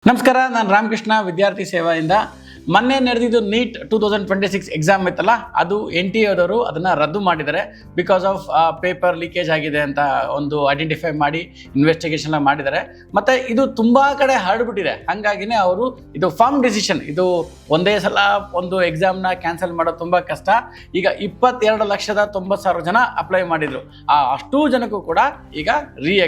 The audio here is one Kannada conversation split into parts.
ನಮಸ್ಕಾರ, ನಾನು ರಾಮಕೃಷ್ಣ ವಿದ್ಯಾರ್ಥಿ ಸೇವೆಯಿಂದ. ಮೊನ್ನೆ ನಡೆದಿದ್ದು ನೀಟ್ 2026 ಎಕ್ಸಾಮ್ ಇತ್ತಲ್ಲ, ಅದು NTA ಅವರು ಅದನ್ನು ರದ್ದು ಮಾಡಿದ್ದಾರೆ. ಬಿಕಾಸ್ ಆಫ್ ಪೇಪರ್ ಲೀಕೇಜ್ ಆಗಿದೆ ಅಂತ ಒಂದು ಐಡೆಂಟಿಫೈ ಮಾಡಿ ಇನ್ವೆಸ್ಟಿಗೇಷನ್ ಮಾಡಿದ್ದಾರೆ. ಮತ್ತು ಇದು ತುಂಬ ಕಡೆ ಹರಡ್ಬಿಟ್ಟಿದೆ. ಹಾಗಾಗಿನೇ ಅವರು ಇದು ಫಾರ್ಮ್ ಡಿಸಿಷನ್, ಇದು ಒಂದೇ ಸಲ ಒಂದು ಎಕ್ಸಾಮ್ನ ಕ್ಯಾನ್ಸಲ್ ಮಾಡೋದು ತುಂಬ ಕಷ್ಟ. ಈಗ 22,90,000 ಜನ ಅಪ್ಲೈ ಮಾಡಿದರು. ಅಷ್ಟೂ ಜನಕ್ಕೂ ಕೂಡ ಈಗ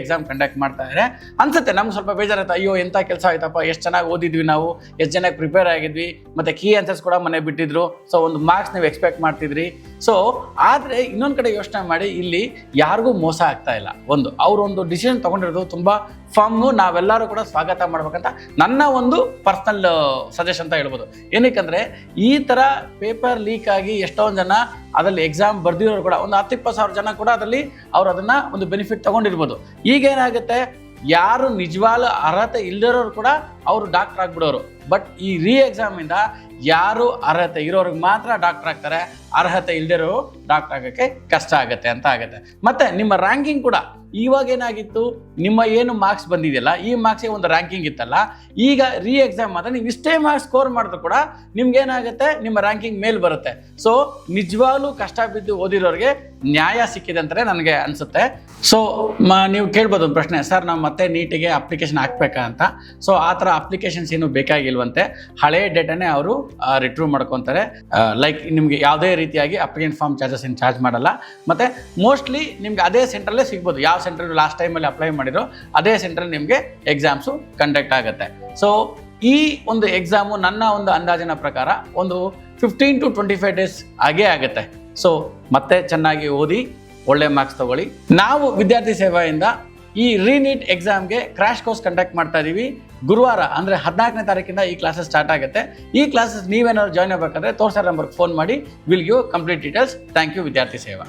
ಎಕ್ಸಾಮ್ ಕಂಡಕ್ಟ್ ಮಾಡ್ತಾ ಇದ್ದಾರೆ. ಅನ್ಸುತ್ತೆ ನಮ್ಗೆ ಸ್ವಲ್ಪ ಬೇಜಾರಾಯ್ತು, ಅಯ್ಯೋ ಎಂಥ ಕೆಲಸ ಆಯ್ತಪ್ಪ, ಎಷ್ಟು ಚೆನ್ನಾಗಿ ಓದಿದ್ವಿ ನಾವು, ಎಷ್ಟು ಚೆನ್ನಾಗಿ ಪ್ರಿಪೇರ್ ಆಗಿದ್ವಿ, ಮತ್ತು ಕೀ ಆನ್ಸರ್ಸ್ ಕೂಡ ಮನೆ ಬಿಟ್ಟಿದ್ರು, ಸೊ ಒಂದು ಮಾರ್ಕ್ಸ್ ನೀವು ಎಕ್ಸ್ಪೆಕ್ಟ್ ಮಾಡ್ತಿದ್ರಿ. ಸೊ ಆದರೆ ಇನ್ನೊಂದು ಕಡೆ ಯೋಚನೆ ಮಾಡಿ, ಇಲ್ಲಿ ಯಾರಿಗೂ ಮೋಸ ಆಗ್ತಾ ಇಲ್ಲ. ಅವರೊಂದು ಡಿಸಿಷನ್ ತೊಗೊಂಡಿರೋದು ತುಂಬ ಫಾರ್ಮು, ನಾವೆಲ್ಲರೂ ಕೂಡ ಸ್ವಾಗತ ಮಾಡ್ಬೇಕಂತ ನನ್ನ ಒಂದು ಪರ್ಸ್ನಲ್ ಸಜೆಷನ್ ಅಂತ ಹೇಳ್ಬೋದು. ಏನಕ್ಕಂದರೆ ಈ ಥರ ಪೇಪರ್ ಲೀಕ್ ಆಗಿ ಎಷ್ಟೊಂದು ಜನ ಅದರಲ್ಲಿ ಎಕ್ಸಾಮ್ ಬರ್ದಿರೋರು ಕೂಡ ಒಂದು 10-20 ಜನ ಕೂಡ ಅದರಲ್ಲಿ ಅವ್ರು ಅದನ್ನು ಒಂದು ಬೆನಿಫಿಟ್ ತೊಗೊಂಡಿರ್ಬೋದು. ಈಗೇನಾಗುತ್ತೆ, ಯಾರು ನಿಜವಾಗ್ಲೂ ಅರ್ಹತೆ ಇಲ್ಲದಿರೋರು ಕೂಡ ಅವರು ಡಾಕ್ಟರ್ ಆಗಿಬಿಡೋರು. ಬಟ್ ಈ ಎಕ್ಸಾಮಿಂದ ಯಾರು ಅರ್ಹತೆ ಇರೋರಿಗೆ ಮಾತ್ರ ಡಾಕ್ಟರ್ ಆಗ್ತಾರೆ, ಅರ್ಹತೆ ಇಲ್ಲದಿರೋರು ಡಾಕ್ಟರ್ ಆಗೋಕ್ಕೆ ಕಷ್ಟ ಆಗುತ್ತೆ ಅಂತ ಆಗುತ್ತೆ. ಮತ್ತು ನಿಮ್ಮ ರ್ಯಾಂಕಿಂಗ್ ಕೂಡ ಇವಾಗ ಏನಾಗಿತ್ತು, ನಿಮ್ಮ ಏನು ಮಾರ್ಕ್ಸ್ ಬಂದಿದೆಯಲ್ಲ, ಈ ಮಾರ್ಕ್ಸಿಗೆ ಒಂದು ರ್ಯಾಂಕಿಂಗ್ ಇತ್ತಲ್ಲ, ಈಗ ಎಕ್ಸಾಮ್ ಆದರೆ ನೀವು ಇಷ್ಟೇ ಮಾರ್ಕ್ಸ್ ಸ್ಕೋರ್ ಮಾಡಿದ್ರು ಕೂಡ ನಿಮ್ಗೇನಾಗುತ್ತೆ, ನಿಮ್ಮ ರ್ಯಾಂಕಿಂಗ್ ಮೇಲೆ ಬರುತ್ತೆ. ಸೊ ನಿಜವಾಗ್ಲೂ ಕಷ್ಟ ಬಿದ್ದು ಓದಿರೋರಿಗೆ ನ್ಯಾಯ ಸಿಕ್ಕಿದೆ ಅಂತಲೇ ನನಗೆ ಅನಿಸುತ್ತೆ. ಸೊ ನೀವು ಕೇಳ್ಬೋದು ಒಂದು ಪ್ರಶ್ನೆ, ಸರ್ ನಾವು ಮತ್ತೆ ನೀಟಿಗೆ ಅಪ್ಲಿಕೇಶನ್ ಹಾಕ್ಬೇಕಾ ಅಂತ. ಸೊ ಆ ಥರ ಅಪ್ಲಿಕೇಶನ್ಸ್ ಏನು ಬೇಕಾಗಿಲ್ವಂತೆ, ಹಳೆ ಡೇಟಾನೇ ಅವರು ರಿಟ್ರೀವ್ ಮಾಡ್ಕೊತಾರೆ. ಲೈಕ್ ನಿಮಗೆ ಯಾವುದೇ ರೀತಿಯಾಗಿ ಅಪ್ಲಿಕೇಶನ್ ಫಾರ್ಮ್ ಚಾರ್ಜಸ್ ಏನು ಚಾರ್ಜ್ ಮಾಡಲ್ಲ. ಮತ್ತು ಮೋಸ್ಟ್ಲಿ ನಿಮ್ಗೆ ಅದೇ ಸೆಂಟ್ರಲ್ಲೇ ಸಿಗ್ಬೋದು, ಯಾವ ಸೆಂಟ್ರಲ್ಲಿ ಲಾಸ್ಟ್ ಟೈಮಲ್ಲಿ ಅಪ್ಲೈ ಮಾಡಿರೋ ಅದೇ ಸೆಂಟ್ರಲ್ಲಿ ನಿಮಗೆ ಎಕ್ಸಾಮ್ಸು ಕಂಡಕ್ಟ್ ಆಗುತ್ತೆ. ಸೊ ಈ ಒಂದು ಎಕ್ಸಾಮು ನನ್ನ ಒಂದು ಅಂದಾಜಿನ ಪ್ರಕಾರ ಒಂದು 15 to 25 ಡೇಸ್ ಆಗೇ ಆಗುತ್ತೆ. ಸೊ ಮತ್ತೆ ಚೆನ್ನಾಗಿ ಓದಿ ಒಳ್ಳೆ ಮಾರ್ಕ್ಸ್ ತಗೊಳ್ಳಿ. ನಾವು ವಿದ್ಯಾರ್ಥಿ ಸೇವೆಯಿಂದ ಈ ನೀಟ್ ಎಕ್ಸಾಮ್ಗೆ ಕ್ರ್ಯಾಶ್ ಕೋರ್ಸ್ ಕಂಡಕ್ಟ್ ಮಾಡ್ತಾ ಇದ್ದೀವಿ. ಗುರುವಾರ ಅಂದರೆ 14ನೇ ತಾರೀಕಿಂದ ಈ ಕ್ಲಾಸಸ್ ಸ್ಟಾರ್ಟ್ ಆಗುತ್ತೆ. ಈ ಕ್ಲಾಸಸ್ ನೀವೇನಾದ್ರು ಜಾಯ್ನ್ ಆಗಬೇಕಾದ್ರೆ ತೋರಿಸೋ ನಂಬರ್ಗೆ ಫೋನ್ ಮಾಡಿ, will give complete details. Thank you Vidyarthi ಸೇವಾ.